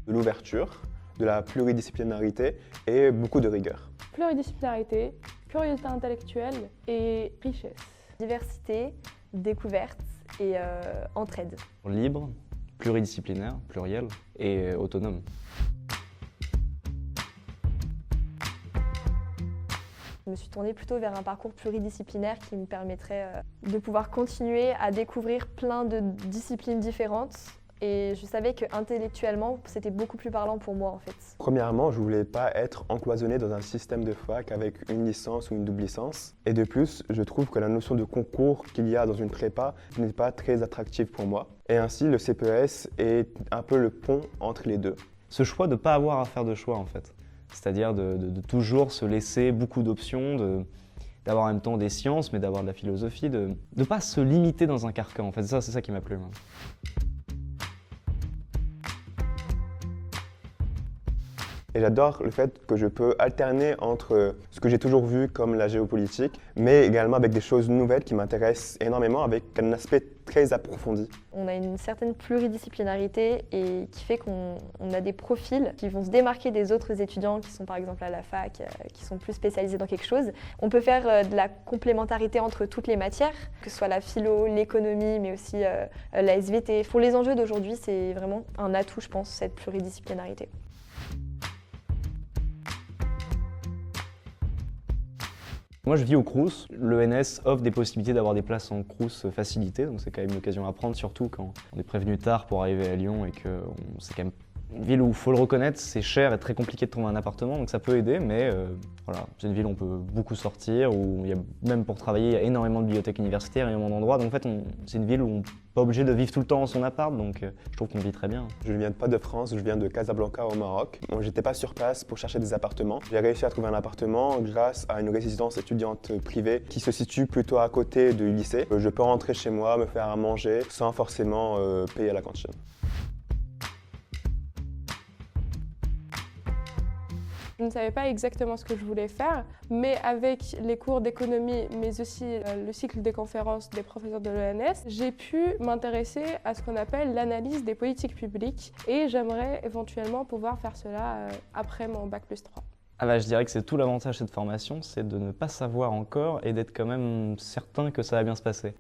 de l'ouverture, de la pluridisciplinarité et beaucoup de rigueur. Pluridisciplinarité, curiosité intellectuelle et richesse. Diversité, découverte et entraide. Libre, pluridisciplinaire, pluriel et autonome. Je me suis tournée plutôt vers un parcours pluridisciplinaire qui me permettrait de pouvoir continuer à découvrir plein de disciplines différentes. Et je savais qu'intellectuellement, c'était beaucoup plus parlant pour moi en fait. Premièrement, je ne voulais pas être encloisonné dans un système de fac avec une licence ou une double licence. Et de plus, je trouve que la notion de concours qu'il y a dans une prépa n'est pas très attractive pour moi. Et ainsi, le CPES est un peu le pont entre les deux. Ce choix de ne pas avoir à faire de choix en fait. C'est-à-dire de toujours se laisser beaucoup d'options, d'avoir en même temps des sciences, mais d'avoir de la philosophie, de ne pas se limiter dans un carcan en fait. C'est ça qui m'a plu. Moi. Et j'adore le fait que je peux alterner entre ce que j'ai toujours vu comme la géopolitique, mais également avec des choses nouvelles qui m'intéressent énormément, avec un aspect très approfondi. On a une certaine pluridisciplinarité et qui fait qu'on a des profils qui vont se démarquer des autres étudiants qui sont par exemple à la fac, qui sont plus spécialisés dans quelque chose. On peut faire de la complémentarité entre toutes les matières, que ce soit la philo, l'économie, mais aussi la SVT. Pour les enjeux d'aujourd'hui, c'est vraiment un atout, je pense, cette pluridisciplinarité. Moi je vis au Crous, l'ENS offre des possibilités d'avoir des places en Crous facilitées, donc c'est quand même une occasion à prendre, surtout quand on est prévenu tard pour arriver à Lyon et que c'est quand même une ville où, il faut le reconnaître, c'est cher et très compliqué de trouver un appartement, donc ça peut aider, mais voilà, c'est une ville où on peut beaucoup sortir, où il y a, même pour travailler, il y a énormément de bibliothèques universitaires, énormément d'endroits, donc en fait c'est une ville où on n'est pas obligé de vivre tout le temps dans son appart, donc je trouve qu'on vit très bien. Je ne viens pas de France, je viens de Casablanca au Maroc. Bon, j'étais pas sur place pour chercher des appartements. J'ai réussi à trouver un appartement grâce à une résidence étudiante privée qui se situe plutôt à côté du lycée. Je peux rentrer chez moi, me faire à manger sans forcément payer à la cantine. Je ne savais pas exactement ce que je voulais faire, mais avec les cours d'économie, mais aussi le cycle des conférences des professeurs de l'ENS, j'ai pu m'intéresser à ce qu'on appelle l'analyse des politiques publiques et j'aimerais éventuellement pouvoir faire cela après mon Bac+3. Ah bah, je dirais que c'est tout l'avantage de cette formation, c'est de ne pas savoir encore et d'être quand même certain que ça va bien se passer.